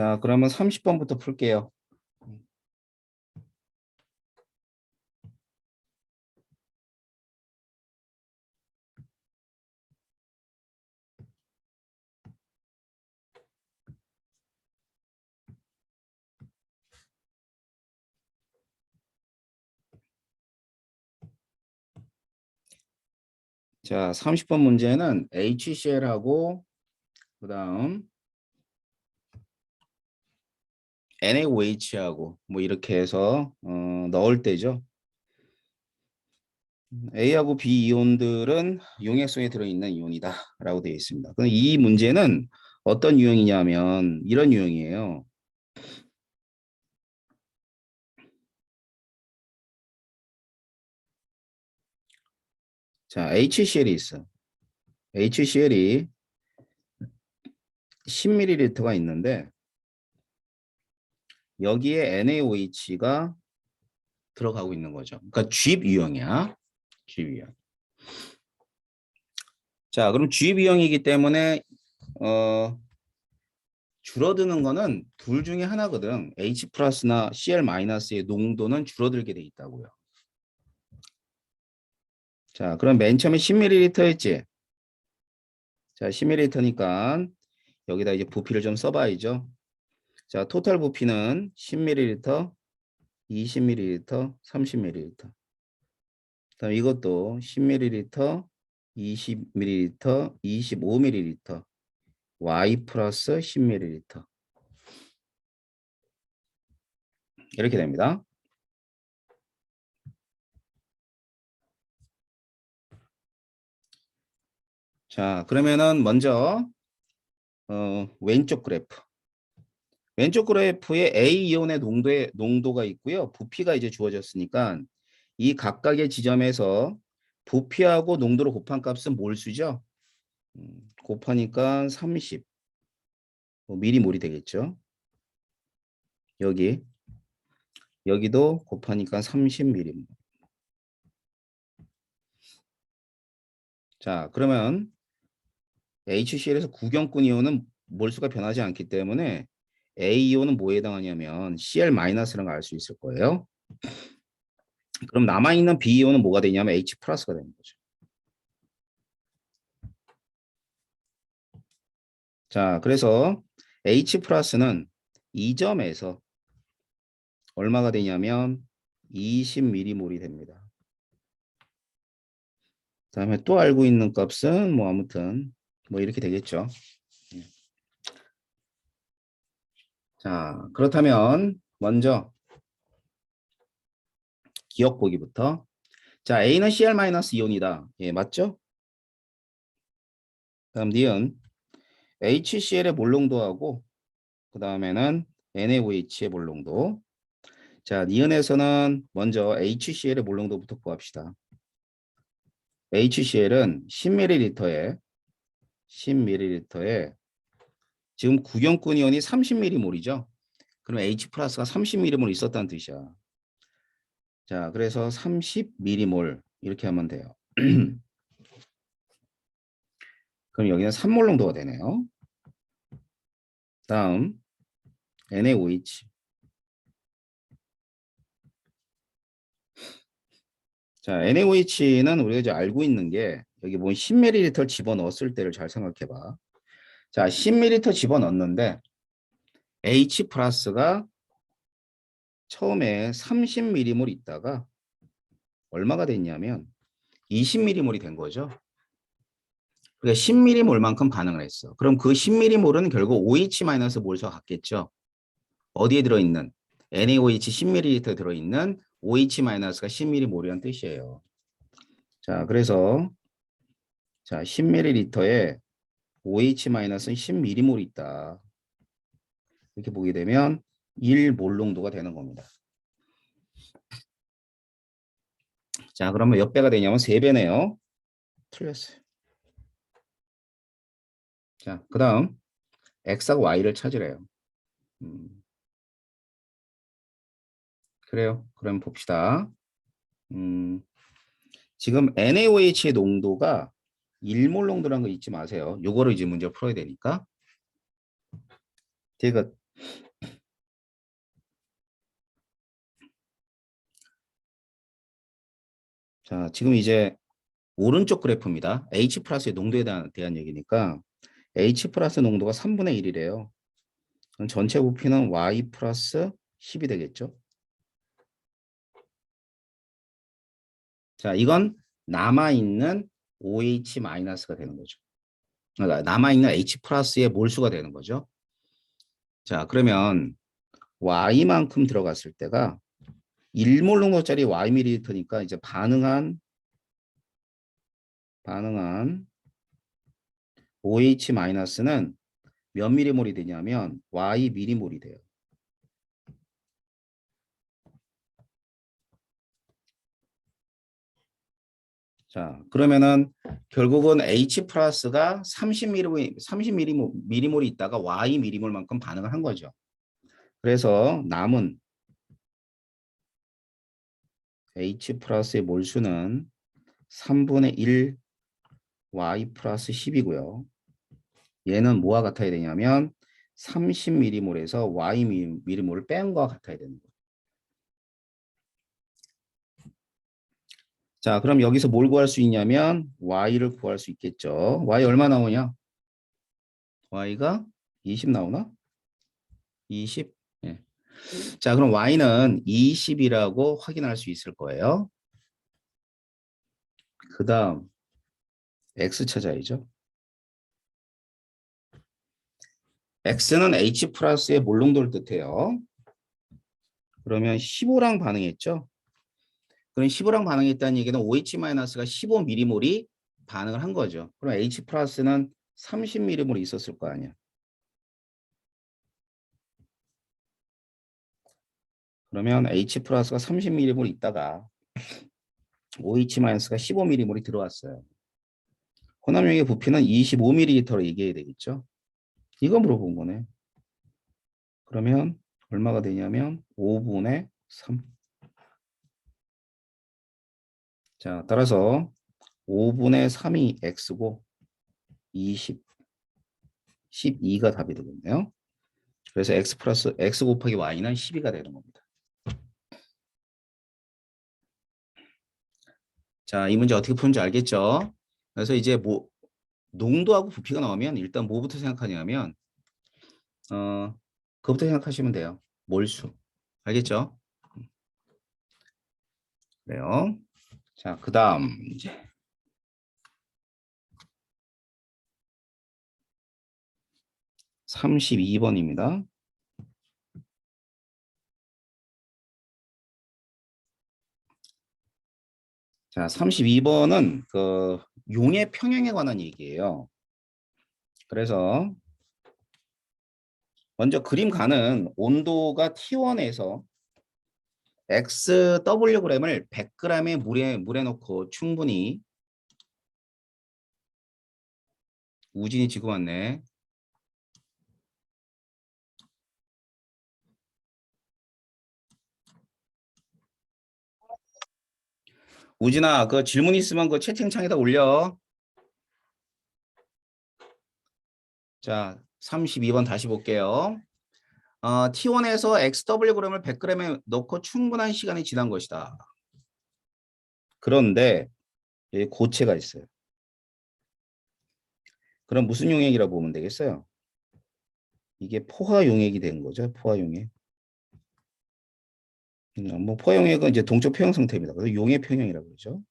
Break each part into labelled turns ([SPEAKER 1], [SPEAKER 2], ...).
[SPEAKER 1] 자, 그러면 30번부터 풀게요. 자, 30번 문제는 HCl하고 그다음 NaOH하고 뭐 이렇게 해서 넣을 때죠. A하고 B 이온들은 용액성에 들어있는 이온이다라고 되어 있습니다. 그럼 이 문제는 어떤 유형이냐면 이런 유형이에요. 자, HCl이 있어. HCl이 10ml가 있는데 여기에 NaOH가 들어가고 있는 거죠. 그러니까 주입 유형이야. 주입 유형. 자, 그럼 주입 유형이기 때문에 줄어드는 거는 둘 중에 하나거든. H 플러스나 Cl 마이너스의 농도는 줄어들게 돼 있다고요. 자, 그럼 맨 처음에 10ml였지. 자, 10ml니까 여기다 이제 부피를 좀 써봐야죠. 자, 토탈 부피는 10ml, 20ml, 30ml. 그다음 이것도 10ml, 20ml, 25ml, Y 플러스 10ml. 이렇게 됩니다. 자, 그러면은 먼저 왼쪽 그래프. 왼쪽 그래프에 A 이온의 농도가 있고요. 부피가 이제 주어졌으니까 이 각각의 지점에서 부피하고 농도를 곱한 값은 몰수죠. 곱하니까 30 미리몰이 되겠죠. 여기도 곱하니까 30 미리몰. 자, 그러면 HCl에서 구경꾼 이온은 몰수가 변하지 않기 때문에 A 이온은 뭐에 해당하냐면 Cl-라는 걸 알 수 있을 거예요. 그럼 남아있는 B 이온은 뭐가 되냐면 H 플러스가 되는 거죠. 자, 그래서 H 플러스는 이 점에서 얼마가 되냐면 20m몰이 됩니다. 그다음에 또 알고 있는 값은 뭐 아무튼 뭐 이렇게 되겠죠. 자, 그렇다면 먼저 기억 보기부터. 자, A는 Cl-이온이다. 예, 맞죠? 다음 니은 HCl의 몰농도하고 그 다음에는 NaOH의 몰농도. 자, 니은에서는 먼저 HCl의 몰농도부터 구합시다. HCl은 10ml에 지금 구경꾼 이온이 30m몰이죠. 그럼 H 플러스가 30m몰 있었다는 뜻이야. 자, 그래서 30m몰 이렇게 하면 돼요. 그럼 여기는 3몰 농도가 되네요. 다음 NaOH. 자, NaOH는 우리가 이제 알고 있는 게 여기 보면 10ml 집어넣었을 때를 잘 생각해봐. 자, 10ml 집어넣었는데 H 플러스가 처음에 30m몰 있다가 얼마가 됐냐면 20m몰이 된 거죠. 그러니까 10m몰만큼 반응을 했어. 그럼 그 10m몰은 결국 OH-몰수가 같겠죠. 어디에 들어있는? NaOH 10ml 들어있는 OH-가 10m몰이라는 뜻이에요. 자, 그래서 자 10ml에 OH-는 10m몰이 있다. 이렇게 보게 되면 1몰 농도가 되는 겁니다. 자, 그러면 몇 배가 되냐면 3배네요. 틀렸어요. 자, 그 다음 X하고 Y를 찾으래요. 그래요. 그럼 봅시다. 지금 NaOH의 농도가 1몰 농도라는 거 잊지 마세요. 요거를 이제 문제 풀어야 되니까. 디귿. 자, 지금 이제 오른쪽 그래프입니다. H 플러스의 농도에 대한 얘기니까 H 플러스 농도가 3분의 1이래요. 그럼 전체 부피는 Y 플러스 10이 되겠죠. 자, 이건 남아있는 OH 마이너스가 되는 거죠. 그러니까 남아있는 H 플러스의 몰수가 되는 거죠. 자, 그러면 Y만큼 들어갔을 때가 1몰 농도짜리 Y ml니까 이제 반응한 OH 마이너스는 몇 미리몰이 되냐면 Y 미리몰이 돼요. 자, 그러면은 결국은 H 플러스가 30미리몰이 있다가 Y 미리몰만큼 반응을 한 거죠. 그래서 남은 H 플러스의 몰수는 3분의 1 Y 플러스 10이고요. 얘는 뭐와 같아야 되냐면 30미리몰에서 Y 미리몰을 뺀 거와 같아야 되는 거예요. 자, 그럼 여기서 뭘 구할 수 있냐면 Y를 구할 수 있겠죠. Y 얼마 나오냐? Y가 20 나오나? 20? 예. 자, 그럼 Y는 20이라고 확인할 수 있을 거예요. 그 다음 X 찾아야죠. X는 H 플러스의 몰농도를 뜻해요. 그러면 15랑 반응했죠. 그럼 15랑 반응했다는 얘기는 OH-가 15mm몰이 반응을 한 거죠. 그럼 H 플러스는 30mm몰이 있었을 거 아니야. 그러면 H 플러스가 30mm몰 있다가 OH-가 15mm몰이 들어왔어요. 혼합용의 부피는 25ml로 얘기해야 되겠죠. 이거 물어본 거네. 그러면 얼마가 되냐면 5분의 3. 자, 따라서 5분의 3이 X고 20, 12가 답이 되겠네요. 그래서 X 플러스 X 곱하기 Y는 12가 되는 겁니다. 자, 이 문제 어떻게 푸는지 알겠죠? 그래서 이제 뭐 농도하고 부피가 나오면 일단 뭐부터 생각하냐면 그것부터 생각하시면 돼요. 몰수. 알겠죠? 그래요. 자, 그다음 이제 32번입니다. 자, 32번은 그 용의 평행에 관한 얘기예요. 그래서 먼저 그림 가는 온도가 T1에서 XWg을 100g의 물에 넣고 충분히 우진이 지금 왔네. 우진아, 그 질문 있으면 그 채팅창에다 올려. 자, 32번 다시 볼게요. T1에서 XWg을 100g에 넣고 충분한 시간이 지난 것이다. 그런데 여기 고체가 있어요. 그럼 무슨 용액이라고 보면 되겠어요? 이게 포화 용액이 된 거죠. 포화 용액. 뭐 포화 용액은 이제 동적 평형 상태입니다. 그래서 용액 평형이라고 그러죠.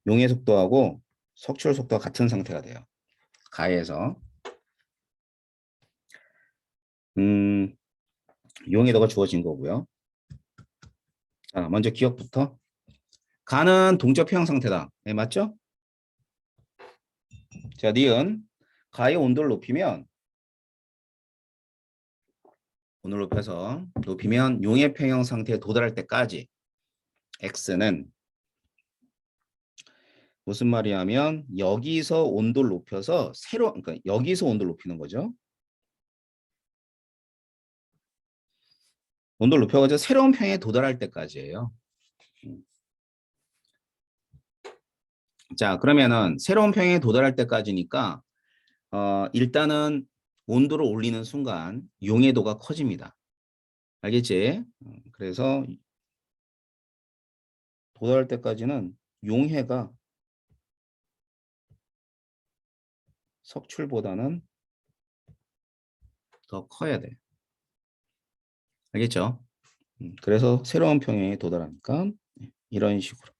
[SPEAKER 1] 용의 속도하고 석출 속도가 같은 상태가 돼요. 가해에서 용의 도가 주어진 거고요. 자, 먼저 기억부터. 가는 동적 평형 상태다. 네, 맞죠? 자, 니은 가의 온도를 높이면 온도를 높이면 용의 평형 상태에 도달할 때까지 x는 무슨 말이냐면 여기서 온도를 높여서 그러니까 여기서 온도를 높이는 거죠. 온도를 높여가지고 새로운 평에 도달할 때까지예요. 자, 그러면은 새로운 평행에 도달할 때까지니까 일단은 온도를 올리는 순간 용해도가 커집니다. 알겠지? 그래서 도달할 때까지는 용해가 석출보다는 더 커야 돼. 알겠죠? 그래서 새로운 평행에 도달하니까 이런 식으로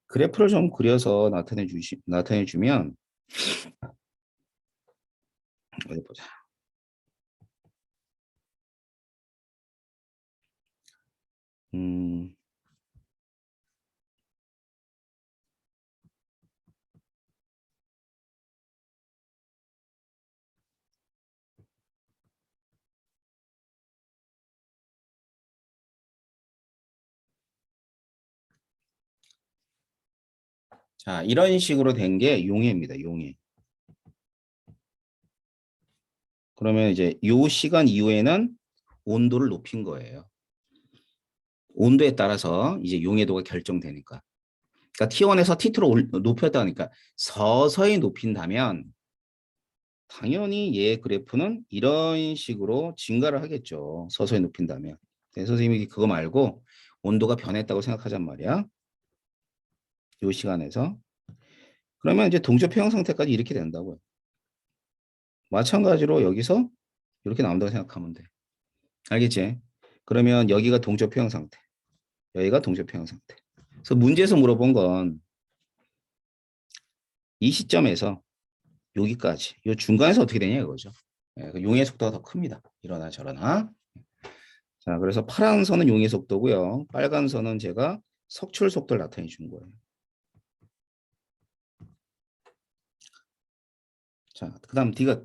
[SPEAKER 1] 그래프를 좀 그려서 나타내 주면 어디 보자. 음, 자, 이런 식으로 된 게 용해입니다. 용해. 그러면 이제 요 시간 이후에는 온도를 높인 거예요. 온도에 따라서 이제 용해도가 결정되니까. 그러니까 T1에서 T2로 높였다니까 서서히 높인다면 당연히 얘 그래프는 이런 식으로 증가를 하겠죠. 서서히 높인다면. 네, 선생님이 그거 말고 온도가 변했다고 생각하잔 말이야. 요 시간에서. 그러면 이제 동조평형 상태까지 이렇게 된다고요. 마찬가지로 여기서 이렇게 나온다고 생각하면 돼. 알겠지? 그러면 여기가 동조평형 상태. 여기가 동조평형 상태. 그래서 문제에서 물어본 건 이 시점에서 여기까지. 이 중간에서 어떻게 되냐 이거죠. 예, 용의 속도가 더 큽니다. 이러나 저러나. 자, 그래서 파란 선은 용의 속도고요. 빨간 선은 제가 석출 속도를 나타내 준 거예요. 자, 그다음 D가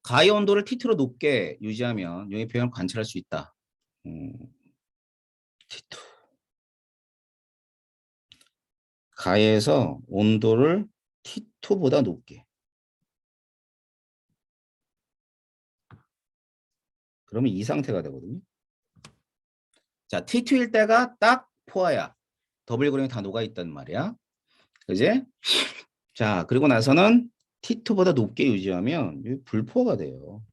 [SPEAKER 1] 가해 온도를 T2로 높게 유지하면 용의 표현을 관찰할 수 있다. T2. 가해에서 온도를 T2보다 높게. 그러면 이 상태가 되거든요. 자, T2일 때가 딱 포화야. 더블 그램이 다 녹아있단 말이야. 그지? 자, 그리고 나서는 T2보다 높게 유지하면 불포화가 돼요.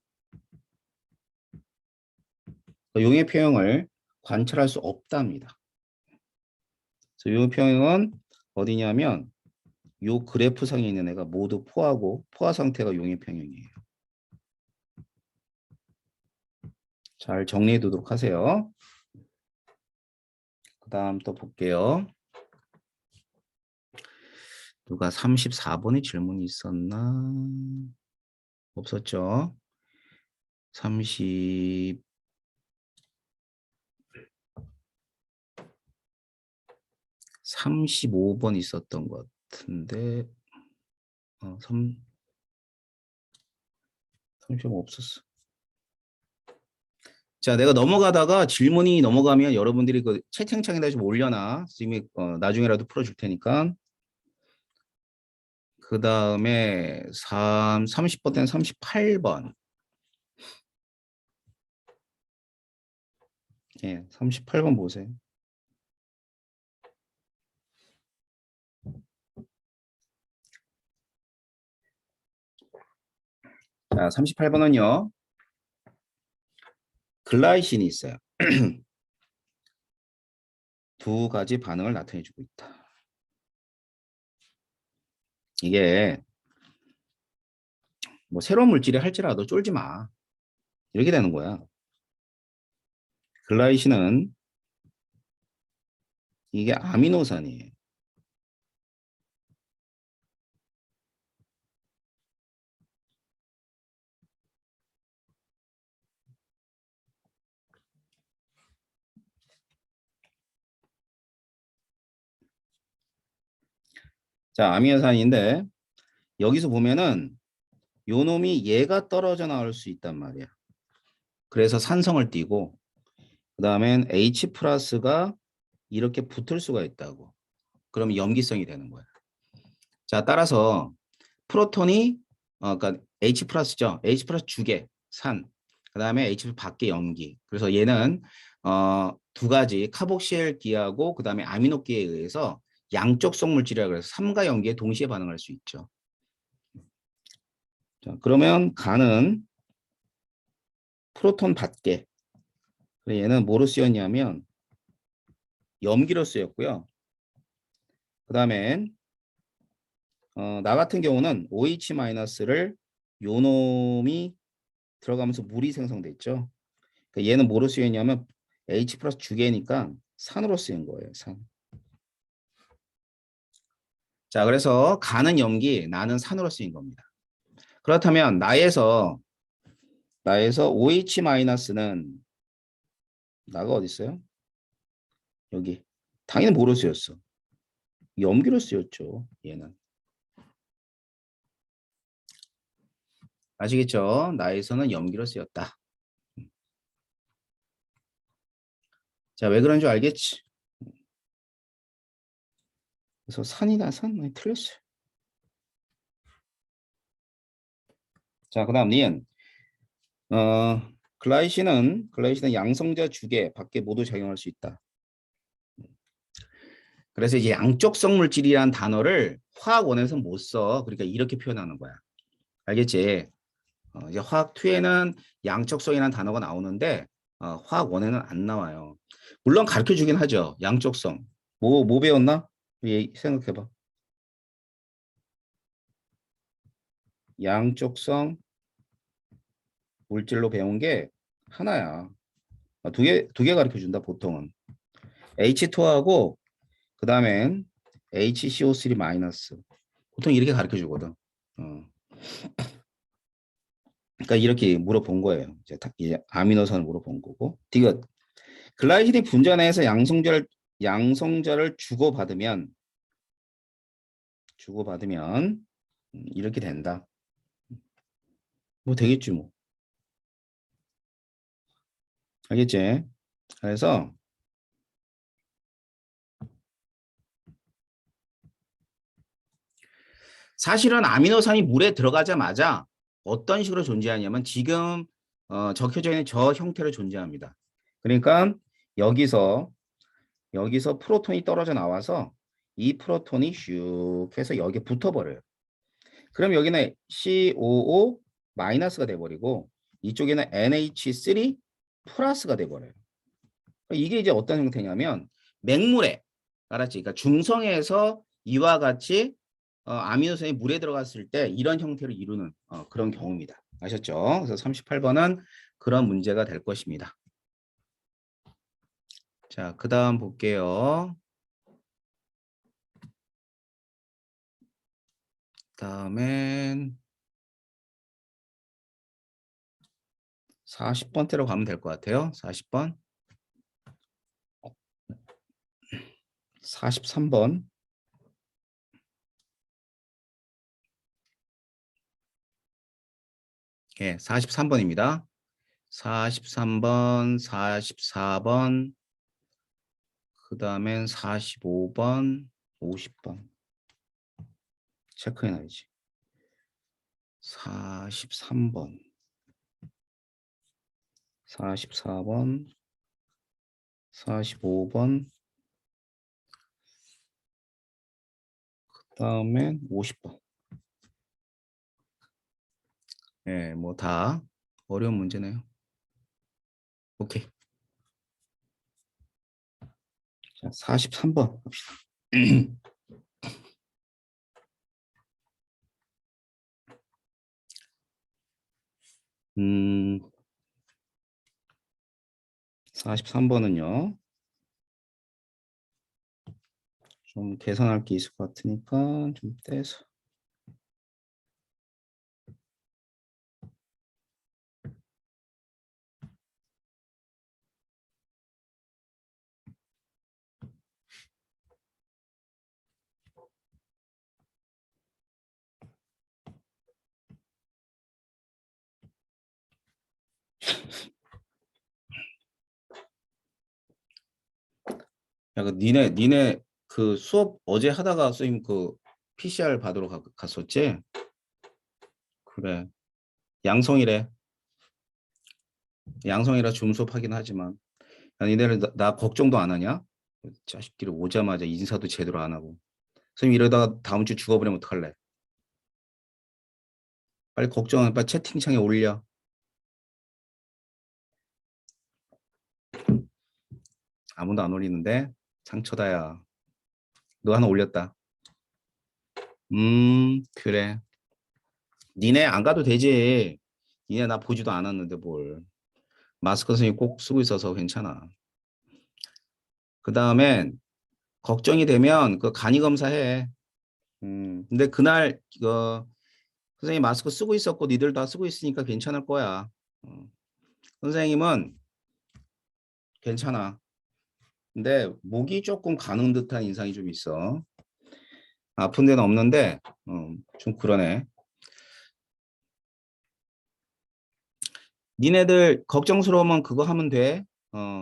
[SPEAKER 1] 용의 표형을 관찰할 수 없답니다. 그래서 용의 표형은 어디냐면 요 그래프상에 있는 애가 모두 포화고 포화 상태가 용의 평형이에요. 잘 정리해 두도록 하세요. 그 다음 또 볼게요. 누가 34번에 질문이 있었나? 없었죠? 35번 있었던 것 같은데 35 없었어. 자, 내가 넘어가다가 질문이 넘어가면 여러분들이 그 채팅창에다 좀 올려놔. 지금 나중에라도 풀어줄 테니까. 그 다음에 30번 때는 38번. 예, 38번 보세요. 자, 38번은요. 글라이신이 있어요. 두 가지 반응을 나타내주고 있다. 이게 뭐 새로운 물질이 할지라도 쫄지 마. 이렇게 되는 거야. 글라이신은 이게 아미노산이에요. 자, 아미노산인데 여기서 보면은 요 놈이 얘가 떨어져 나올 수 있단 말이야. 그래서 산성을 띠고 그 다음엔 H 플러스가 이렇게 붙을 수가 있다고. 그러면 염기성이 되는 거야. 자, 따라서 프로톤이 그러니까 H 플러스죠. H 플러스 주계 산. 그 다음에 H 밖에 염기. 그래서 얘는 두 가지 카복실기하고 그 다음에 아미노기에 의해서 양적 성물질이라고 해서 삼가 염기에 동시에 반응할 수 있죠. 자, 그러면 간은 프로톤 받게. 얘는 뭐로 쓰였냐면 염기로 쓰였고요. 그 다음엔 나 같은 경우는 OH-를 요놈이 들어가면서 물이 생성됐죠. 그러니까 얘는 뭐로 쓰였냐면 H 플러스 주계니까 산으로 쓰인 거예요. 산. 자, 그래서 간은 염기, 나는 산으로 쓰인 겁니다. 그렇다면 나에서 OH-는 나가 어디 있어요? 여기. 당연히 뭐로 쓰였어? 염기로 쓰였죠. 얘는. 아시겠죠? 나에서는 염기로 쓰였다. 자, 왜 그런 줄 알겠지? 그래서 산이다, 산. 많이 틀렸어요. 자, 그 다음 니은. 글라이신은 양성자 주계 밖에 모두 작용할 수 있다. 그래서 이제 양쪽성 물질이란 단어를 화학 원에서 못 써. 그러니까 이렇게 표현하는 거야. 알겠지? 이제 화학 2에는 양적성이라는 단어가 나오는데 화학 원에는 안 나와요. 물론 가르쳐 주긴 하죠. 양적성. 뭐 배웠나? 생각해봐. 양적성 물질로 배운 게 하나야. 두 개 가르쳐 준다, 보통은. H2하고, 그 다음엔 HCO3 마이너스. 보통 이렇게 가르쳐 주거든. 그러니까 이렇게 물어본 거예요. 이제 아미노산을 물어본 거고. 디귿. 글라이시디 분자내에서 양성자를 주고받으면 이렇게 된다. 뭐 되겠지 뭐. 알겠지? 그래서 사실은 아미노산이 물에 들어가자마자 어떤 식으로 존재하냐면 지금 적혀져 있는 저 형태로 존재합니다. 그러니까 여기서 프로톤이 떨어져 나와서 이 프로톤이 슉 해서 여기에 붙어버려요. 그럼 여기는 COO 마이너스가 돼버리고 이쪽에는 NH3 플러스가 돼버려요. 이게 이제 어떤 형태냐면 맹물에, 알았지? 그러니까 중성에서 이와 같이 아미노산이 물에 들어갔을 때 이런 형태를 이루는 그런 경우입니다. 아셨죠? 그래서 38번은 그런 문제가 될 것입니다. 자, 그 다음 볼게요. 다음엔 40번대로 가면 될 것 같아요. 40번. 43번. 예, 43번입니다. 43번, 44번, 그 다음엔 45번, 50번. 체크해놔야지. 43번, 44번, 45번, 그 다음엔 50번. 예, 뭐 다 어려운 문제네요. 오케이. 자, 43번 합시다. 43번은요. 좀 계산할 게 있을 것 같으니까 좀 떼서. 야, 그 니네 그 수업 어제 하다가 선생님 그 PCR 받으러 갔었지? 그래. 양성이래. 양성이라 줌 수업 하긴 하지만 야, 니네를 나 걱정도 안 하냐? 자식끼리 오자마자 인사도 제대로 안 하고. 선생님 이러다가 다음 주 죽어버리면 어떡할래? 빨리 걱정, 빨리 채팅창에 올려. 아무도 안 올리는데 상처다야. 너 하나 올렸다. 그래. 니네 안 가도 되지. 니네 나 보지도 않았는데 뭘. 마스크 선생님 꼭 쓰고 있어서 괜찮아. 그 다음엔 걱정이 되면 그 간이 검사해. 근데 그날 선생님 마스크 쓰고 있었고 니들 다 쓰고 있으니까 괜찮을 거야. 어, 선생님은 괜찮아. 근데 목이 조금 가는 듯한 인상이 좀 있어. 아픈 데는 없는데 좀 그러네. 니네들 걱정스러우면 그거 하면 돼.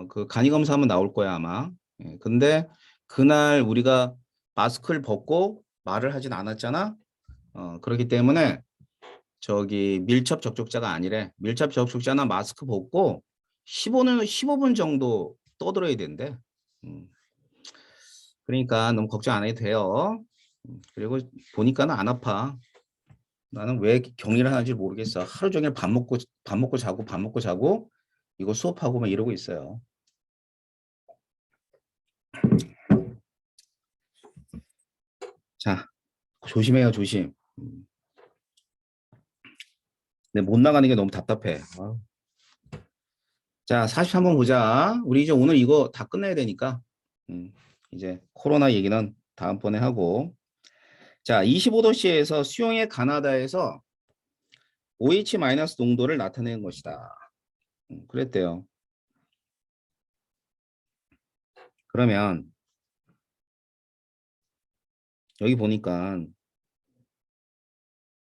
[SPEAKER 1] 그 간이 검사하면 나올 거야 아마. 예, 근데 그날 우리가 마스크를 벗고 말을 하진 않았잖아. 그렇기 때문에 저기 밀접 접촉자가 아니래. 밀접 접촉자나 마스크 벗고 15분 정도 떠들어야 된대. 음, 그러니까 너무 걱정 안 해도 돼요. 그리고 보니까는 안 아파. 나는 왜 격리를 하는지 모르겠어. 하루 종일 밥 먹고 자고 밥 먹고 자고 이거 수업하고 막 이러고 있어요. 자, 조심해요, 조심. 근데 못 나가는 게 너무 답답해. 아유. 자, 43번 보자. 우리 이제 오늘 이거 다 끝내야 되니까. 이제 코로나 얘기는 다음번에 하고. 자, 25도씨에서 수용의 가나다에서 OH- 농도를 나타내는 것이다. 그랬대요. 그러면 여기 보니까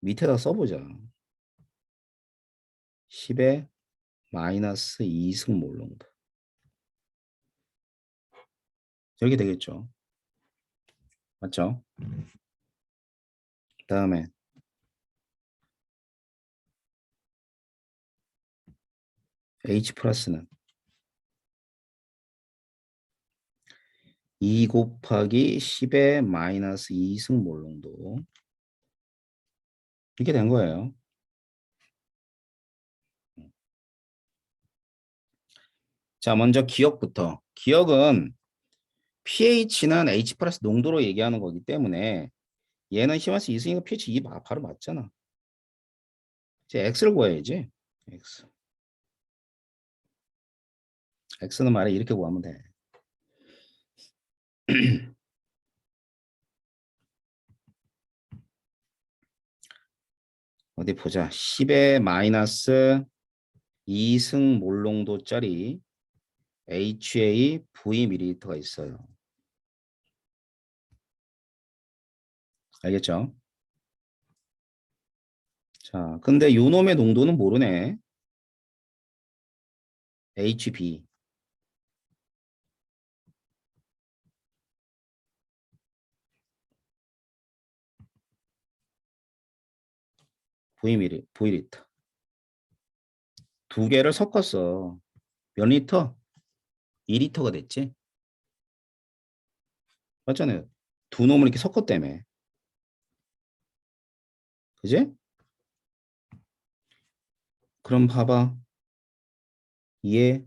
[SPEAKER 1] 밑에다 써보자. 10의 마이너스 2승 몰 농도. 이렇게 되겠죠. 맞죠? 그다음에 H 플러스는 2 곱하기 10의 마이너스 2승 몰 농도. 이렇게 된 거예요. 자, 먼저 기억부터. 기억은 pH는 H 플러스 농도로 얘기하는 거기 때문에 얘는 히마스 2승이고 pH 2 바로 맞잖아. 이제 X를 구해야지. X. X는 말해 이렇게 구하면 돼. 어디 보자. 10의 마이너스 2승 몰농도짜리 HA Vml가 있어요. 알겠죠? 자, 근데 요 놈의 농도는 모르네. HB. V리터. 두 개를 섞었어. 몇 리터? 2리터가 됐지? 맞잖아요. 두 놈을 이렇게 섞었다며. 그지? 그럼 봐봐. 얘,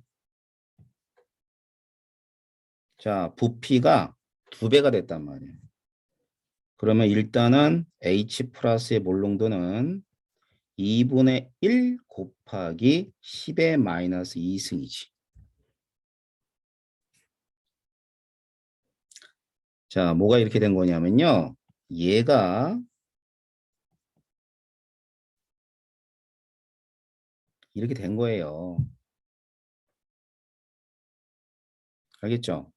[SPEAKER 1] 자, 부피가 두 배가 됐단 말이야. 그러면 일단은 H 플러스의 몰농도는 2분의 1 곱하기 10의 마이너스 2승이지. 자, 뭐가 이렇게 된 거냐면요. 얘가 이렇게 된 거예요. 알겠죠?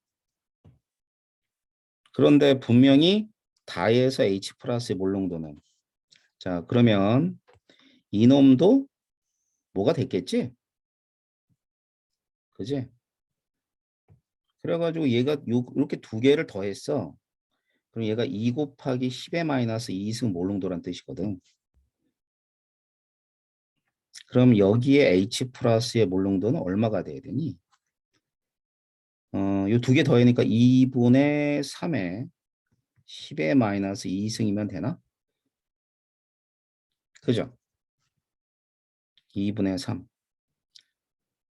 [SPEAKER 1] 그런데 분명히 다에서 H 플러스의 몰농도는 자, 그러면 이놈도 뭐가 됐겠지? 그지? 그래가지고 얘가 이렇게 두 개를 더했어. 그럼 얘가 2 곱하기 10의 마이너스 2승 몰농도란 뜻이거든. 그럼 여기에 H 플러스의 몰농도는 얼마가 돼야 되니? 요 두 개 더하니까 2분의 3에 10의 마이너스 2승이면 되나? 그죠? 2분의 3.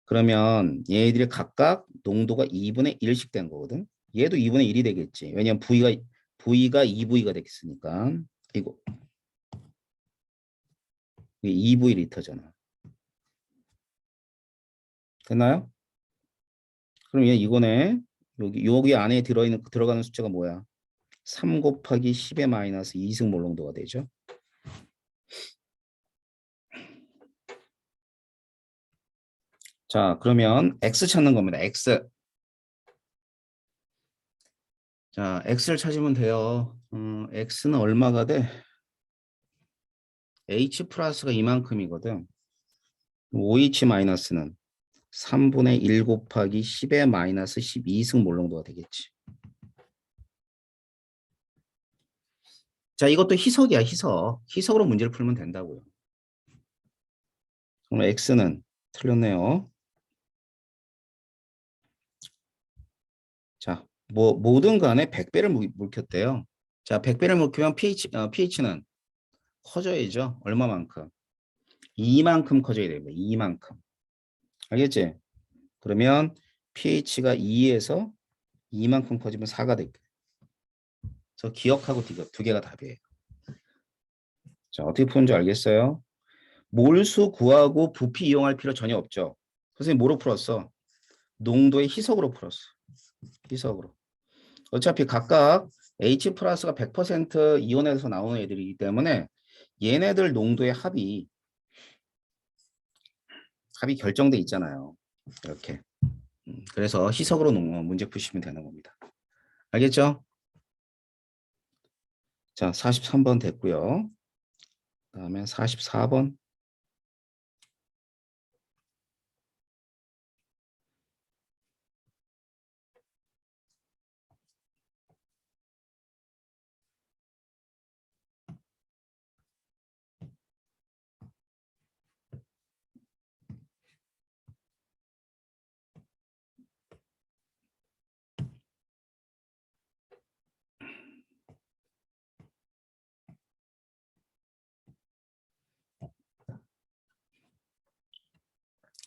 [SPEAKER 1] 그러면 얘들이 각각 농도가 2분의 1씩 된 거거든. 얘도 2분의 1이 되겠지. 왜냐면 V가 2V가 되겠으니까. 이거 2V 리터잖아. 됐나요? 그럼 얘 이거네. 여기 안에 들어가는 숫자가 뭐야? 3 곱하기 10의 마이너스 2승 몰농도가 되죠. 자, 그러면 X 찾는 겁니다. X. 자, X를 찾으면 돼요. X는 얼마가 돼? H 플러스가 이만큼이거든. OH 마이너스는 3분의 1 곱하기 10의 마이너스 12승 몰농도가 되겠지. 자, 이것도 희석이야, 희석. 희석으로 문제를 풀면 된다고요. 그럼 X는 틀렸네요. 자, 뭐든 간에 100배를 물켰대요. 자, 100배를 물키면 pH는 커져야죠. 얼마만큼? 이만큼 커져야 됩니다. 이만큼. 알겠지? 그러면 pH가 2에서 이만큼 커지면 4가 될게요. 저 기억하고 두 개가 답이에요. 자, 어떻게 푸는지 알겠어요? 몰수 구하고 부피 이용할 필요 전혀 없죠. 선생님 뭐로 풀었어? 농도의 희석으로 풀었어. 희석으로. 어차피 각각 H 플러스가 100% 이온에서 나오는 애들이기 때문에 얘네들 농도의 합이 결정돼 있잖아요. 이렇게. 그래서 희석으로 문제 푸시면 되는 겁니다. 알겠죠? 자, 43번 됐고요. 그다음에 44번.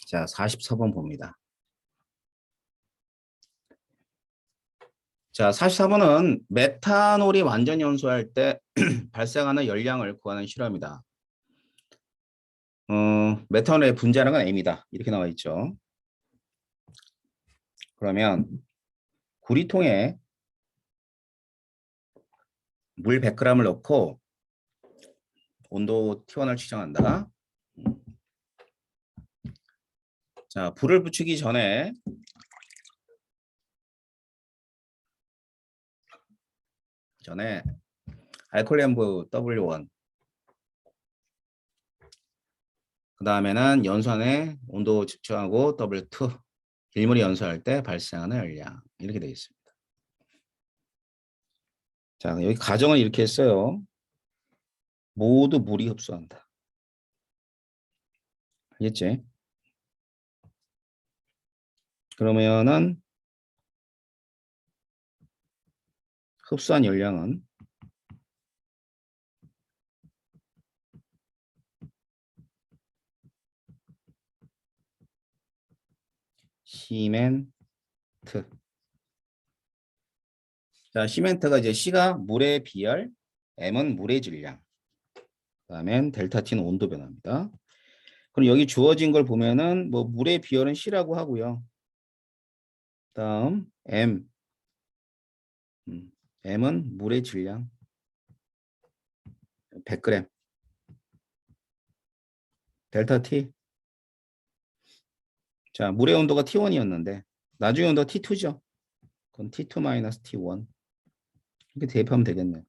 [SPEAKER 1] 자, 44번 봅니다. 자, 44번은 메탄올이 완전 연소할 때 발생하는 열량을 구하는 실험이다. 메탄올의 분자량은 M이다. 이렇게 나와 있죠. 그러면 구리통에 물 100g을 넣고 온도 T1을 측정한다. 자, 불을 붙이기 전에 알콜리염부 W1, 그 다음에는 연산에 온도 측정하고 W2, 일몰이 연소할 때 발생하는 열량, 이렇게 되어 있습니다. 자, 여기 가정을 이렇게 했어요. 모두 물이 흡수한다. 알겠지? 그러면은 흡수한 열량은 시멘트. 자, 시멘트가 이제 C가 물의 비열, M은 물의 질량, 그다음엔 델타 T는 온도 변화입니다. 그럼 여기 주어진 걸 보면은 뭐 물의 비열은 C라고 하고요. 다음 M은 물의 질량 100g. 델타 T. 자, 물의 온도가 T1이었는데 나중에 온도가 T2죠. 그럼 T2-T1. 이렇게 대입하면 되겠네요.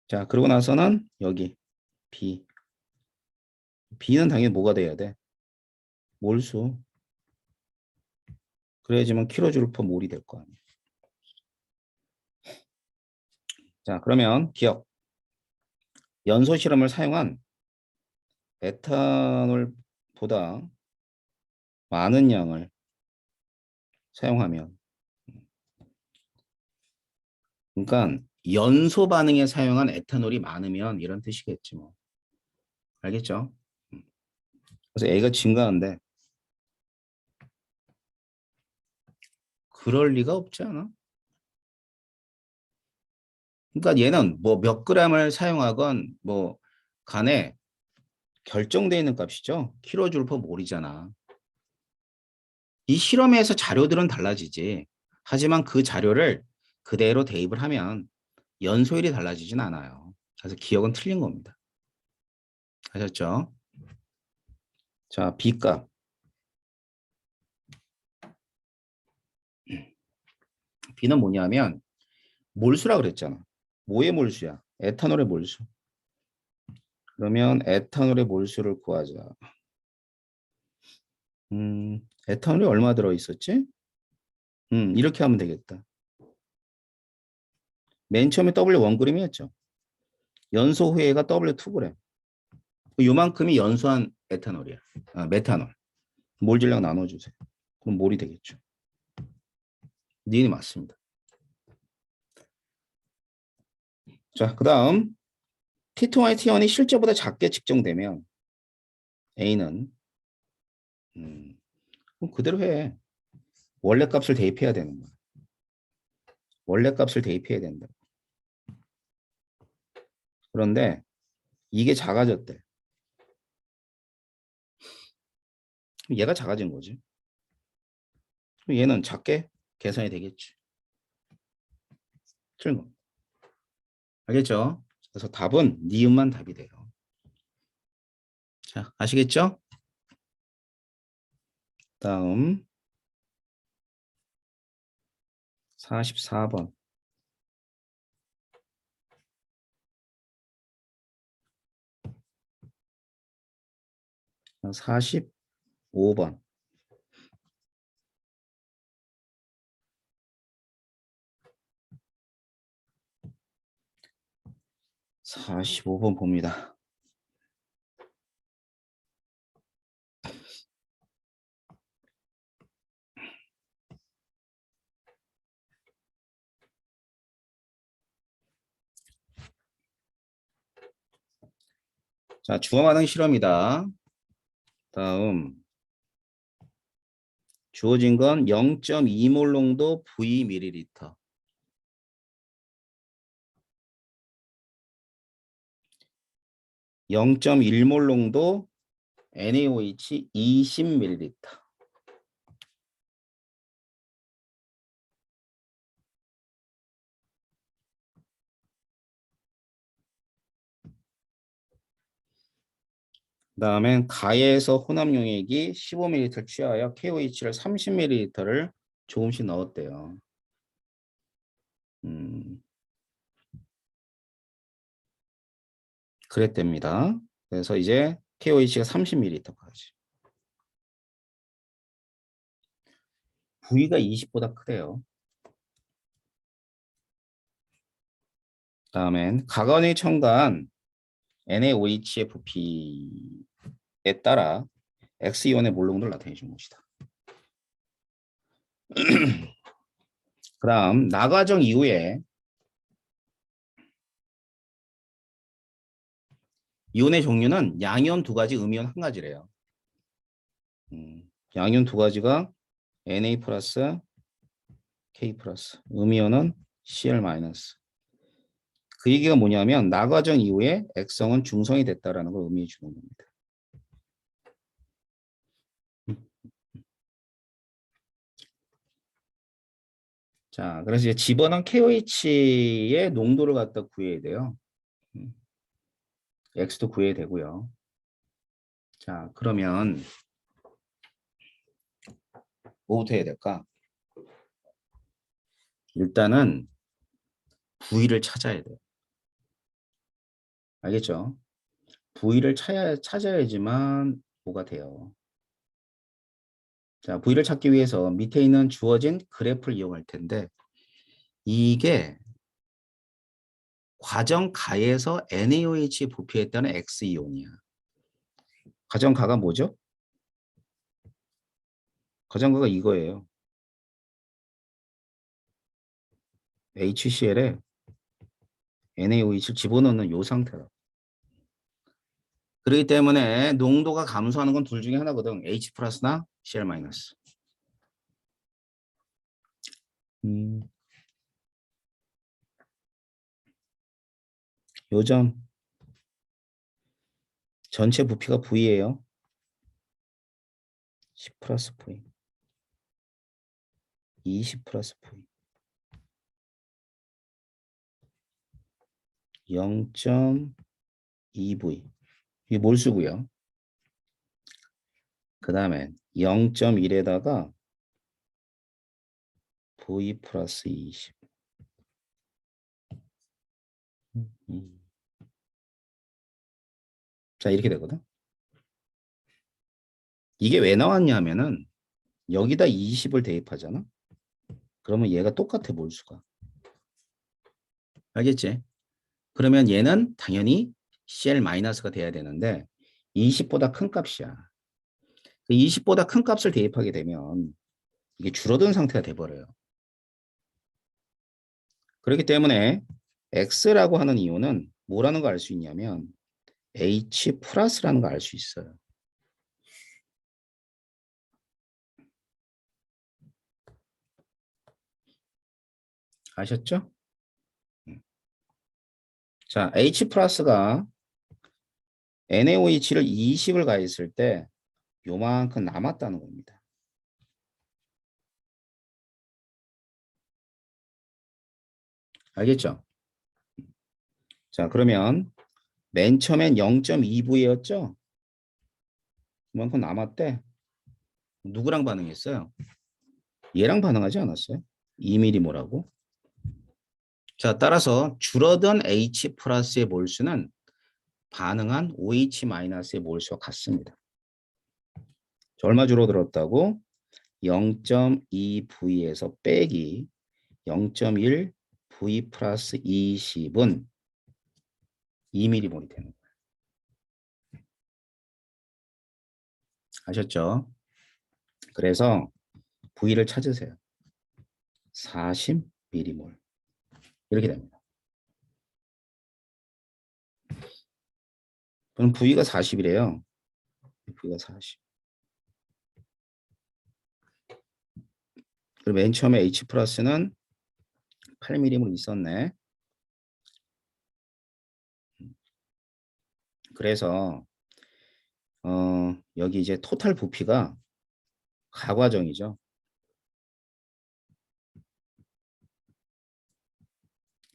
[SPEAKER 1] 자, 그러고 나서는 여기 B. B는 당연히 뭐가 돼야 돼? 몰수. 그래야지만 킬로줄 퍼 몰이 될 거 아니에요. 자, 그러면 기억. 연소 실험을 사용한 에탄올보다 많은 양을 사용하면. 그러니까 연소 반응에 사용한 에탄올이 많으면 이런 뜻이겠지 뭐. 알겠죠? 그래서 A가 증가한데 그럴 리가 없지 않아? 그러니까 얘는 뭐 몇 그램을 사용하건 뭐 간에 결정되어 있는 값이죠. 킬로줄 퍼 몰이잖아. 이 실험에서 자료들은 달라지지. 하지만 그 자료를 그대로 대입을 하면 연소율이 달라지진 않아요. 그래서 기억은 틀린 겁니다. 아셨죠? 자, B값. B는 뭐냐면 몰수라 그랬잖아. 뭐의 몰수야? 에탄올의 몰수. 그러면 에탄올의 몰수를 구하자. 에탄올이 얼마 들어있었지? 이렇게 하면 되겠다. 맨 처음에 W 1g이었죠. 연소 후에가 W 2g. 요만큼이 연소한 에탄올이야. 메탄올. 몰질량 나눠주세요. 그럼 몰이 되겠죠. 니은이 맞습니다. 자, 그 다음 T2와 T1이 실제보다 작게 측정되면 A는 그럼 그대로 해. 원래 값을 대입해야 되는 거야. 원래 값을 대입해야 된다. 그런데 이게 작아졌대. 얘가 작아진 거지. 그럼 얘는 작게 계산이 되겠지. 틀린 거. 알겠죠? 그래서 답은 니은만 답이 돼요. 자, 아시겠죠? 다음 44번. 45번. 45번 봅니다. 자, 주어반응 실험이다. 다음 주어진 건 0.2몰 농도 Vml. 0.1몰 농도 NaOH 20ml. 그다음에 가에서 혼합 용액이 15ml 취하여 KOH를 30ml를 조금씩 넣었대요. 그랬답니다. 그래서 이제 KOH가 30ml까지. V가 20보다 크대요. 다음엔 가건이 첨가한 NaOHFP에 따라 X이온의 몰롱도를 나타내 준 것이다. 그 다음 나과정 이후에 이온의 종류는 양이온 2가지, 음이온 1가지래요. 양이온 2가지가 Na 플러스 K 플러스, 음이온은 Cl 마이너스. 그 얘기가 뭐냐면 나과정 이후에 액성은 중성이 됐다라는 걸 의미해 주는 겁니다. 자, 그래서 이제 집어넣은 KOH의 농도를 갖다 구해야 돼요. X도 구해야 되고요. 자, 그러면 뭐부터 해야 될까? 일단은 V를 찾아야 돼요. 알겠죠? V를 찾아야지만 뭐가 돼요. 자, V를 찾기 위해서 밑에 있는 주어진 그래프를 이용할 텐데 이게 과정 가에서 NaOH 부피했다는 X이온이야. 과정 가가 뭐죠? 과정 가가 이거예요. HCl에 NaOH를 집어넣는 요 상태라. 그렇기 때문에 농도가 감소하는 건 둘 중에 하나거든. H 플러스나 Cl 마이너스. 요점 전체 부피가 V예요. 10 플러스 V, 20 플러스 V, 0.2V. 이게 몰수고요. 그 다음에 0.1에다가 V 플러스 20. 자, 이렇게 되거든. 이게 왜 나왔냐 하면은 여기다 20을 대입하잖아. 그러면 얘가 똑같아, 몰수가. 알겠지? 그러면 얘는 당연히 CL-가 돼야 되는데 20보다 큰 값이야. 20보다 큰 값을 대입하게 되면 이게 줄어든 상태가 돼버려요. 그렇기 때문에 X라고 하는 이온은 뭐라는 걸 알 수 있냐면 H 플러스라는 걸 알 수 있어요. 아셨죠? 자, H 플러스가 NaOH를 20을 가했을 때 요만큼 남았다는 겁니다. 알겠죠? 자, 그러면 맨 처음엔 0.2V였죠? 이만큼 남았대. 누구랑 반응했어요? 얘랑 반응하지 않았어요? 2mm몰하고. 자, 따라서 줄어든 H 플러스의 몰수는 반응한 OH 마이너스의 몰수와 같습니다. 자, 얼마 줄어들었다고? 0.2V에서 빼기 0.1V 플러스 20은 2mm몰이 되는 거예요. 아셨죠? 그래서 V를 찾으세요. 40mm몰. 이렇게 됩니다. 그럼 V가 40이래요. V가 40. 그리고 맨 처음에 H 플러스는 8mm몰 있었네. 그래서 여기 이제 토탈 부피가 가과정이죠.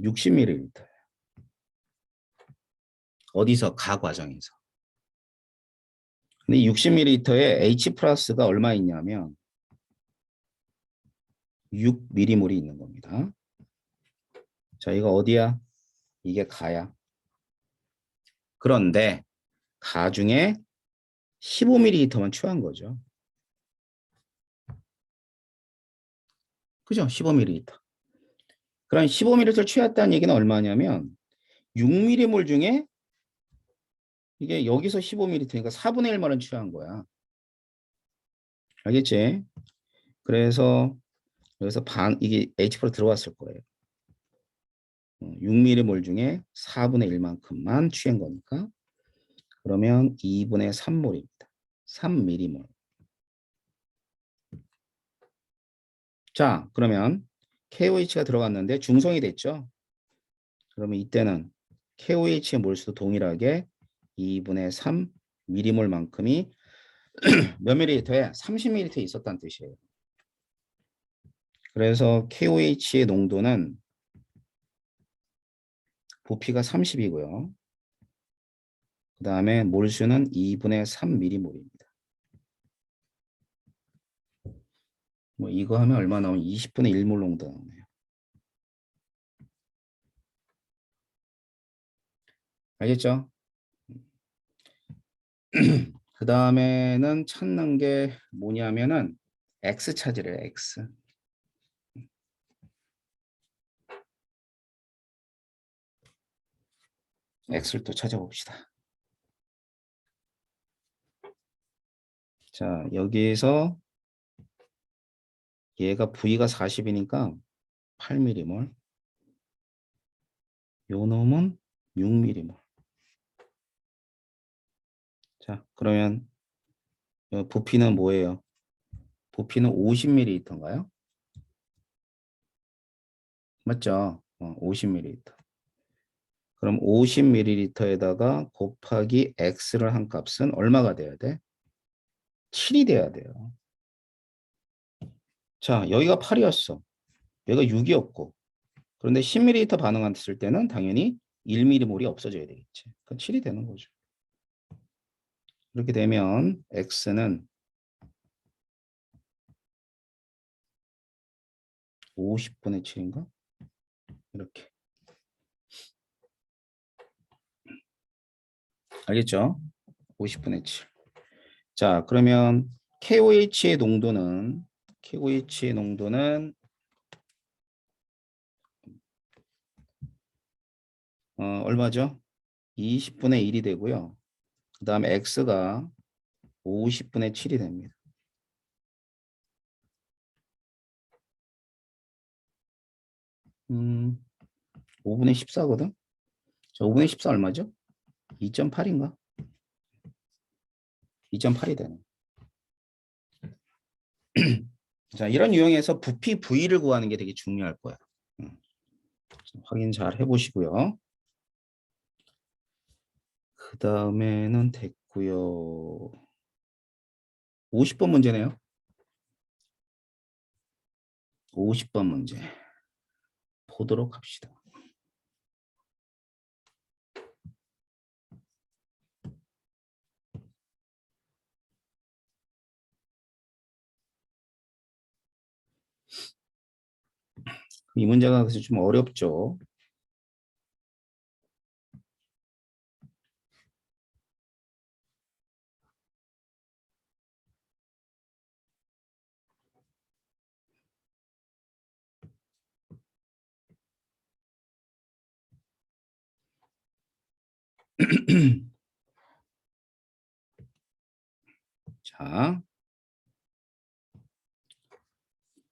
[SPEAKER 1] 60ml. 어디서? 가과정에서. 근데 60ml에 H 플러스가 얼마 있냐면 6mm몰이 있는 겁니다. 자, 이거 어디야? 이게 가야. 그런데 가 중에 15ml만 취한 거죠. 그죠? 15ml. 그럼 15ml를 취했다는 얘기는 얼마냐면 6mm몰 중에 이게 여기서 15ml니까 4분의 1만원 취한 거야. 알겠지? 그래서 여기서 이게 H% 들어왔을 거예요. 6mm몰 중에 4분의 1만큼만 취한 거니까 그러면 2분의 3몰입니다. 3mm몰. 자, 그러면 KOH가 들어갔는데 중성이 됐죠? 그러면 이때는 KOH의 몰수도 동일하게 2분의 3mm몰만큼이 몇 ml에? 30ml에 있었다는 뜻이에요. 그래서 KOH의 농도는 부피가 30이고요. 그 다음에 몰수는 2분의 3mm몰입니다. 뭐 이거 하면 얼마 나오면 20분의 1몰 농도 나오네요. 알겠죠? 그 다음에는 찾는 게 뭐냐면은 X 찾으래요. X. X를 또 찾아봅시다. 자, 여기에서 얘가 V가 40이니까 8mm몰. 요 놈은 6mm몰. 자, 그러면 부피는 뭐예요? 부피는 50ml인가요? 맞죠? 50ml. 그럼 50ml에다가 곱하기 x를 한 값은 얼마가 돼야 돼? 7이 돼야 돼요. 자, 여기가 8이었어. 여기가 6이었고. 그런데 10ml 반응했을 때는 당연히 1mm몰이 없어져야 되겠지. 그럼 7이 되는 거죠. 이렇게 되면 x는 50분의 7인가? 이렇게. 알겠죠? 50분의 7. 자, 그러면 KOH의 농도는 얼마죠? 20분의 1이 되고요. 그 다음에 X가 50분의 7이 됩니다. 음, 5분의 14거든? 자, 5분의 14 얼마죠? 2.8인가? 2.8이 되네. 자, 이런 유형에서 부피 V를 구하는 게 되게 중요할 거야. 확인 잘 해보시고요. 그 다음에는 됐고요. 50번 문제네요. 50번 문제 보도록 합시다. 이 문제가 그래서 좀 어렵죠. 자,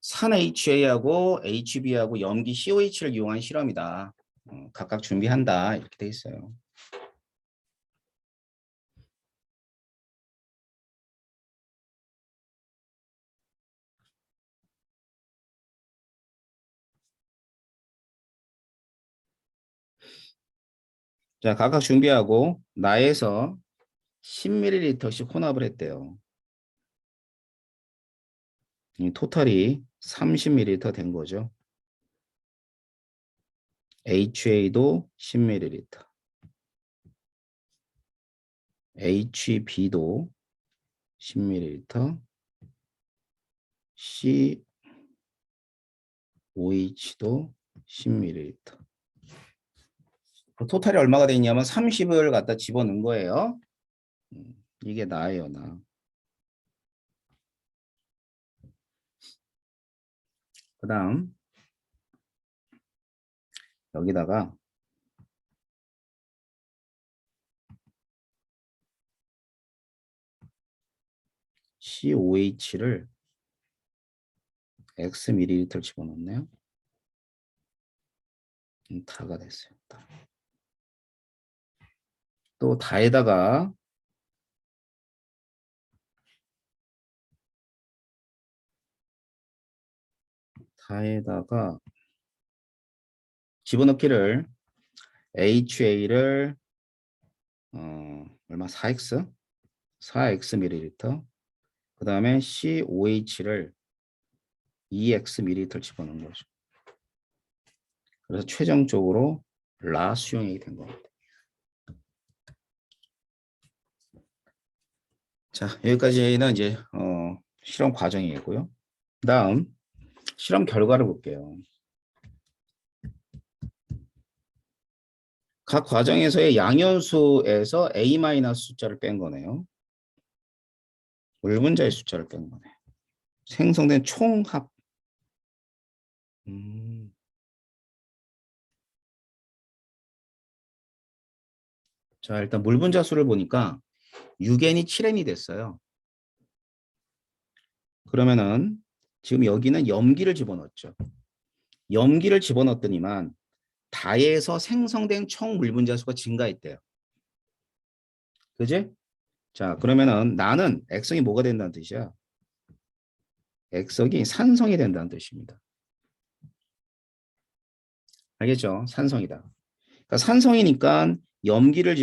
[SPEAKER 1] 산 HA하고 HB하고 염기 COH를 이용한 실험이다. 각각 준비한다. 이렇게 돼 있어요. 자, 각각 준비하고 나에서 10ml씩 혼합을 했대요. 이 토탈이 30ml 된 거죠. HA도 10ml, HB도 10ml, COH도 10ml. 그 토탈이 얼마가 되냐면 30을 갖다 집어넣은 거예요. 이게 나예요, 나. 그 다음 여기다가 COH를 X ml 집어넣네요. 다가 됐어요. 다. 또 다에다가 집어넣기를 HA를 얼마 4X 4X ml 그 다음에 COH를 2X ml 집어넣은 거죠. 그래서 최종적으로 라 수용액이 된 겁니다. 자, 여기까지는 이제 실험 과정이고요. 다음 실험 결과를 볼게요. 각 과정에서의 양연수에서 A- 숫자를 뺀 거네요. 물분자의 숫자를 뺀 거네. 생성된 총합. 자, 일단 물분자 수를 보니까 6n이 7n이 됐어요. 그러면은 지금 여기는 염기를 집어넣었죠. 염기를 집어넣었더니만 다에서 생성된 총 물분자 수가 증가했대요. 그지? 자, 그러면은 나는 액성이 뭐가 된다는 뜻이야? 액성이 산성이 된다는 뜻입니다. 알겠죠? 산성이다. 그러니까 산성이니까 염기를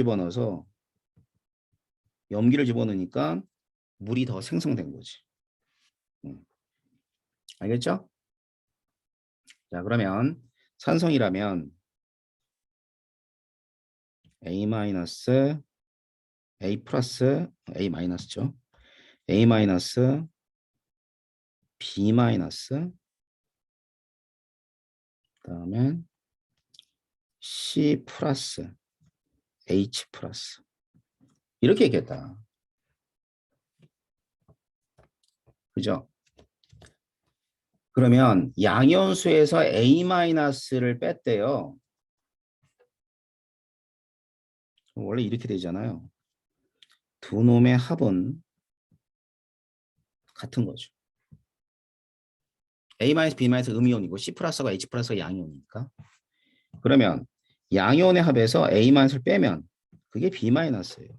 [SPEAKER 1] 집어넣으니까 물이 더 생성된 거지. 알겠죠? 자, 그러면 산성이라면 A 마이너스 A 플러스 A 마이너스죠. A 마이너스 B 마이너스 그다음에 C 플러스 H 플러스 이렇게 얘기했다. 그죠? 그러면 양연수에서 A 마이너스를 뺐대요. 원래 이렇게 되잖아요. 두 놈의 합은 같은 거죠. A 마이너스 B 마이너스 음이온이고 C 플러스가 H 플러스가 양이온이니까. 그러면 양이온의 합에서 A 마이너스를 빼면 그게 B 마이너스예요.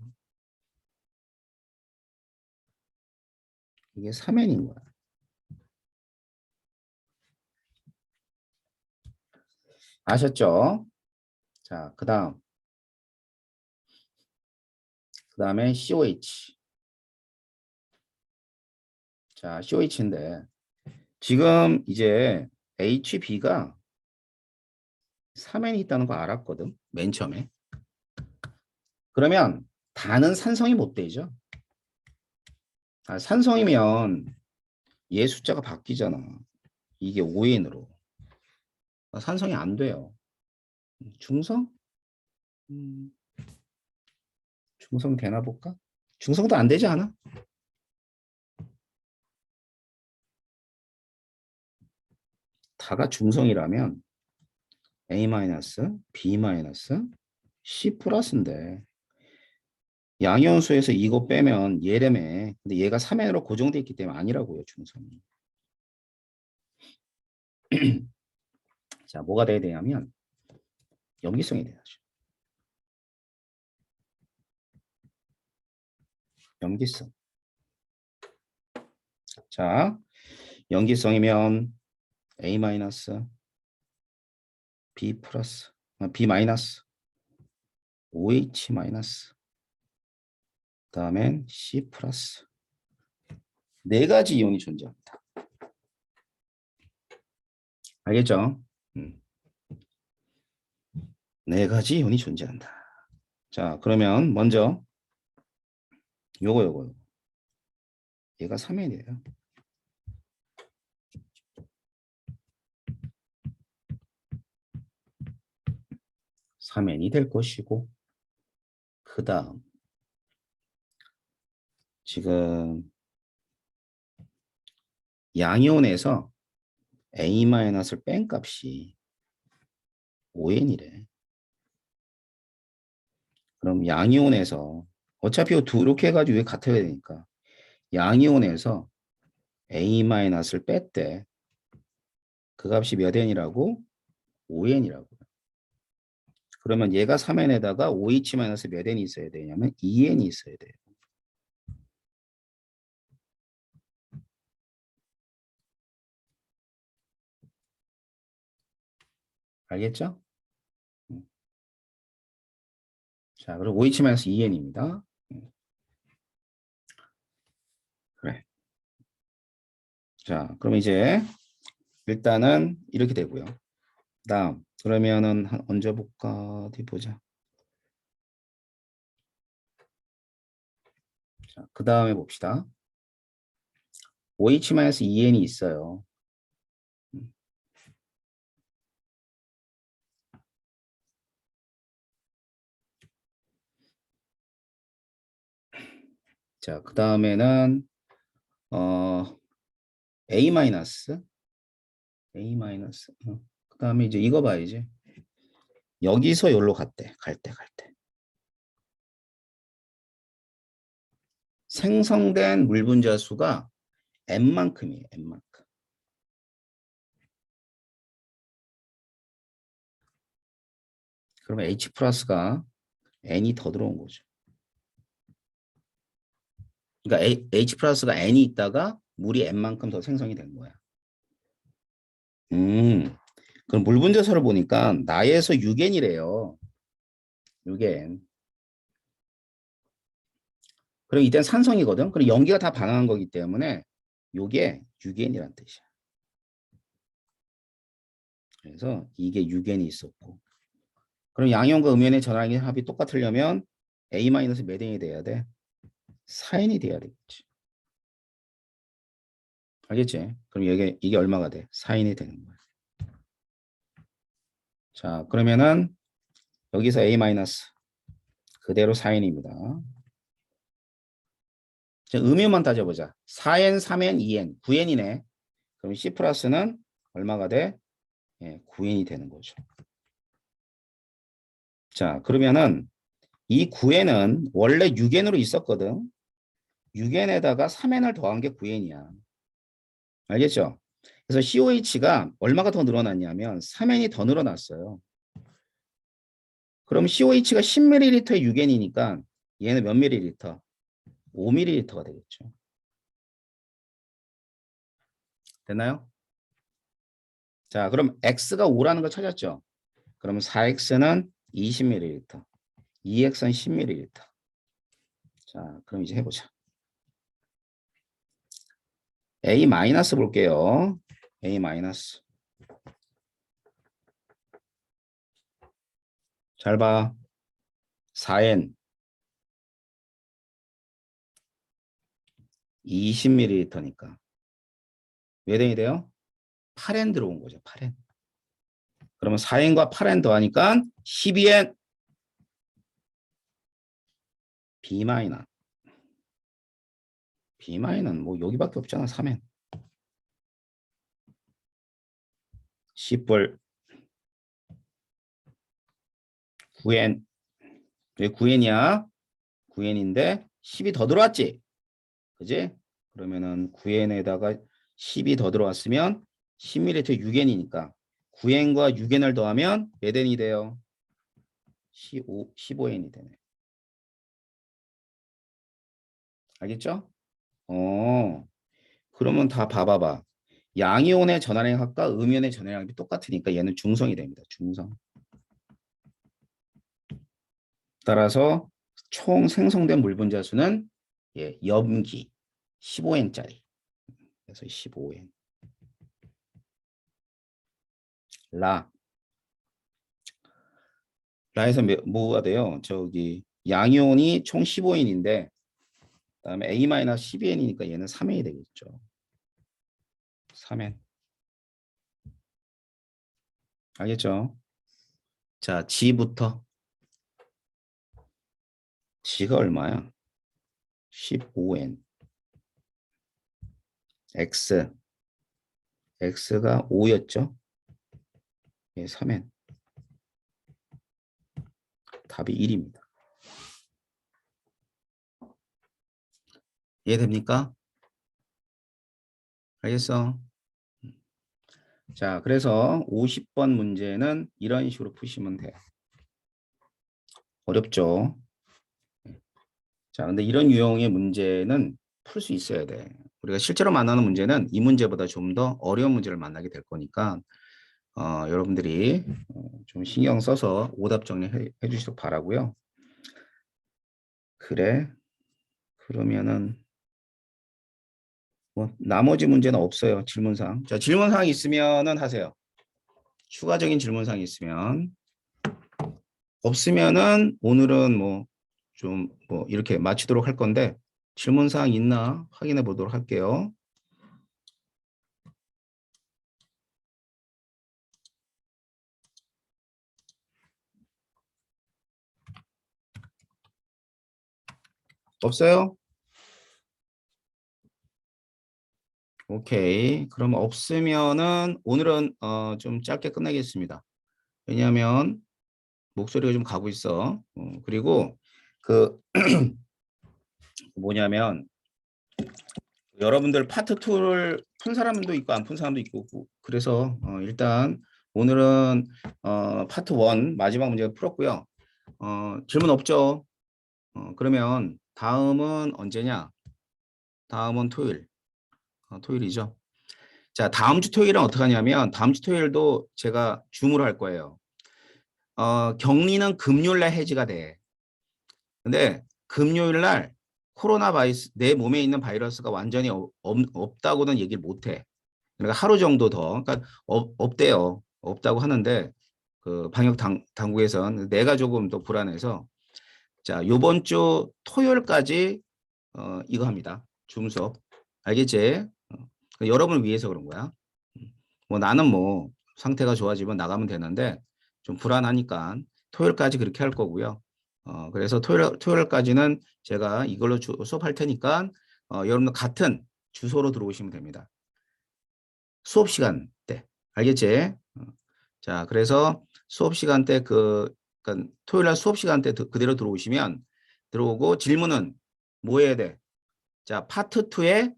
[SPEAKER 1] 이게 3N인 거야. 아셨죠? 자, 그다음에 COH. 자, COH인데 지금 이제 HB가 3N이 있다는 거 알았거든. 맨 처음에. 그러면 다는 산성이 못 되죠. 산성이면 얘 숫자가 바뀌잖아. 이게 5N으로. 산성이 안 돼요. 중성? 중성 되나 볼까? 중성도 안 되지 않아? 다가 중성이라면 A-, B-, C 플러스인데 양이온수에서 이거 빼면 얘라며. 근데 얘가 3N으로 고정돼 있기 때문에 아니라고요, 중성이. 자, 뭐가 돼야 되냐면 염기성이 돼야죠. 염기성. 자, 염기성이면 A-, B 플러스, B 마이너스, OH 마이너스, 그다음엔 C 플러스. 네 가지 이온이 존재합니다. 알겠죠? 네 가지 이온이 존재한다. 자, 그러면 먼저 요거. 얘가 3N이에요. 3N이 될 것이고 그 다음 지금 양이온에서 A-를 뺀 값이 5N이래. 그럼 양이온에서 어차피 이렇게 해가지고 왜 같아야 되니까 양이온에서 A-를 뺐대. 그 값이 몇 N이라고? 5N이라고. 그러면 얘가 3N에다가 OH- 몇 N이 있어야 되냐면 2N이 있어야 돼요. 알겠죠? 자, 그리고 OH- 2N입니다. 그래. 자, 그럼 이제 일단은 이렇게 되고요. 다음 그러면은 언제 볼까? 어디 보자. 자, 그 다음에 봅시다. OH-2N이 있어요. 자, 그 다음에는 A-, 그 다음에 이제 이거 봐야지. 여기서 여기로 갔대. 갈 때. 생성된 물 분자 수가 N만큼이에요. N만큼. 그러면 H 플러스가 N이 더 들어온 거죠. 그러니까 H 플러스가 N이 있다가 물이 N만큼 더 생성이 된 거야. 그럼 물 분자설을 보니까 나에서 6N이래요. 6N. 그럼 이땐 산성이거든. 그럼 연기가 다 반응한 거기 때문에 이게 6N이란 뜻이야. 그래서 이게 6N이 있었고. 그럼 양이온과 음이온의 전화량의 합이 똑같으려면 A- 몇 N이 돼야 돼? 4N이 돼야 되겠지. 알겠지? 그럼 이게 얼마가 돼? 4N이 되는 거야. 자, 그러면은 여기서 A- 그대로 4N입니다. 자, 음이온만 따져보자. 4N, 3N, 2N, 9N이네. 그럼 C 플러스는 얼마가 돼? 예, 9N이 되는 거죠. 자, 그러면은 이 9N은 원래 6N으로 있었거든. 6N에다가 3N을 더한 게 9N이야. 알겠죠? 그래서 COH가 얼마가 더 늘어났냐면 3N이 더 늘어났어요. 그럼 COH가 10ml에 6N이니까 얘는 몇 ml? 5ml가 되겠죠. 됐나요? 자, 그럼 X가 5라는 걸 찾았죠? 그럼 4X는 20ml, 2X는 10ml. 자, 그럼 이제 해보자. A- 볼게요. A-. 잘 봐. 4N 20ml니까. 몇 N이 돼요? 8N 들어온 거죠. 8N. 그러면 4N과 8N 더하니까 12N B-. B-는 뭐 여기밖에 없잖아. 3N. 10불 9N. 왜 9N이야? 9N인데 10이 더 들어왔지? 그지? 그러면은 9N에다가 10이 더 들어왔으면 10ml 6N이니까 9N과 6N을 더하면 몇 N이 돼요? 15N이 되네. 알겠죠? 그러면 다 봐봐봐. 양이온의 전하량합과 음이온의 전하량합이 똑같으니까 얘는 중성이 됩니다. 중성. 따라서 총 생성된 물 분자 수는 예, 염기 15N짜리. 그래서 15N. 라에서 뭐가 돼요? 저기 양이온이 총 15N인데 그다음에 A-12N이니까 얘는 3N이 되겠죠. 3N. 알겠죠? 자, G부터. G가 얼마야? 15N. X. X가 5였죠? 예, 3N. 답이 1입니다. 이해됩니까? 알겠어? 자, 그래서 50번 문제는 이런 식으로 푸시면 돼요. 어렵죠? 자, 근데 이런 유형의 문제는 풀 수 있어야 돼. 우리가 실제로 만나는 문제는 이 문제보다 좀 더 어려운 문제를 만나게 될 거니까 여러분들이 좀 신경 써서 오답 정리해 주시길 바라고요. 그래? 그러면은 뭐 나머지 문제는 없어요. 질문사항. 자, 질문사항 있으면은 하세요. 추가적인 질문사항 있으면. 없으면은 오늘은 뭐 좀 뭐 이렇게 마치도록 할 건데 질문사항 있나 확인해 보도록 할게요. 없어요? 오케이. 그럼 없으면은 오늘은 좀 짧게 끝내겠습니다. 왜냐하면 목소리가 좀 가고 있어. 그리고 그 뭐냐면 여러분들 파트 2를 푼 사람도 있고 안 푼 사람도 있고 그래서 일단 오늘은 파트 1 마지막 문제 풀었고요. 질문 없죠? 그러면 다음은 언제냐? 다음은 토요일. 토요일이죠. 자, 다음 주 토요일은 어떻게 하냐면 다음 주 토요일도 제가 줌으로 할 거예요. 격리는 금요일 날 해지가 돼. 근데 금요일 날 코로나 바이러스 내 몸에 있는 바이러스가 완전히 없다고는 얘기를 못 해. 그러니까 하루 정도 더. 그러니까 없대요. 없다고 하는데 그 방역 당국에서는 내가 조금 더 불안해서 자, 요번 주 토요일까지 이거 합니다. 줌 수업. 알겠지? 여러분을 위해서 그런 거야. 뭐 나는 뭐 상태가 좋아지면 나가면 되는데 좀 불안하니까 토요일까지 그렇게 할 거고요. 그래서 토요일까지는 제가 이걸로 수업할 테니까 여러분들 같은 주소로 들어오시면 됩니다. 수업 시간 때. 알겠지? 자, 그래서 수업 시간 때 그러니까 토요일 날 수업 시간 때 그대로 들어오고 질문은 뭐 해야 돼? 자, 파트 2에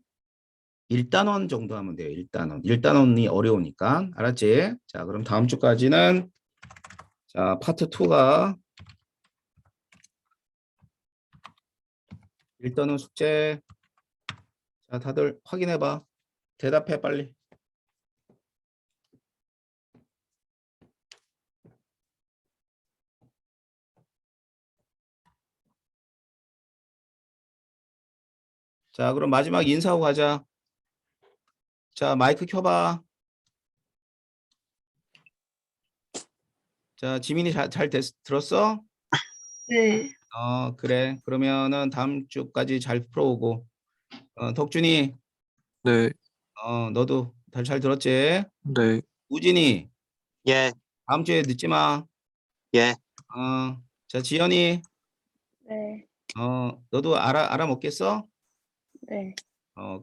[SPEAKER 1] 1단원 정도 하면 돼요. 1단원. 1단원이 어려우니까. 알았지? 자, 그럼 다음 주까지는 자, 파트 2가 1단원 숙제. 자, 다들 확인해 봐. 대답해 빨리. 자, 그럼 마지막 인사하고 가자. 자, 마이크 켜봐. 자, 지민이 잘 들었어?
[SPEAKER 2] 네.
[SPEAKER 1] 그래. 그러면은 다음 주까지 잘 풀어오고. 덕준이,
[SPEAKER 3] 네,
[SPEAKER 1] 너도 잘 들었지?
[SPEAKER 3] 네,
[SPEAKER 1] 우진이,
[SPEAKER 4] 예,
[SPEAKER 1] 다음 주에 늦지 마.
[SPEAKER 4] 예,
[SPEAKER 1] 자, 지연이,
[SPEAKER 2] 네.
[SPEAKER 1] 너도 알아먹겠어?
[SPEAKER 2] 네.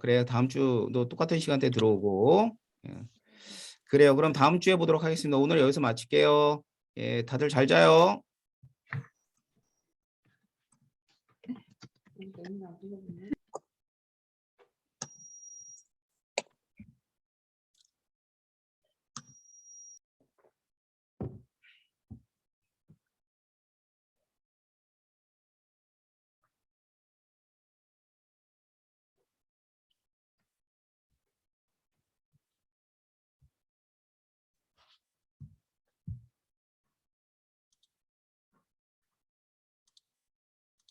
[SPEAKER 1] 그래. 다음 주도 똑같은 시간대에 들어오고. 예. 그래요. 그럼 다음 주에 보도록 하겠습니다. 오늘 여기서 마칠게요. 예, 다들 잘 자요.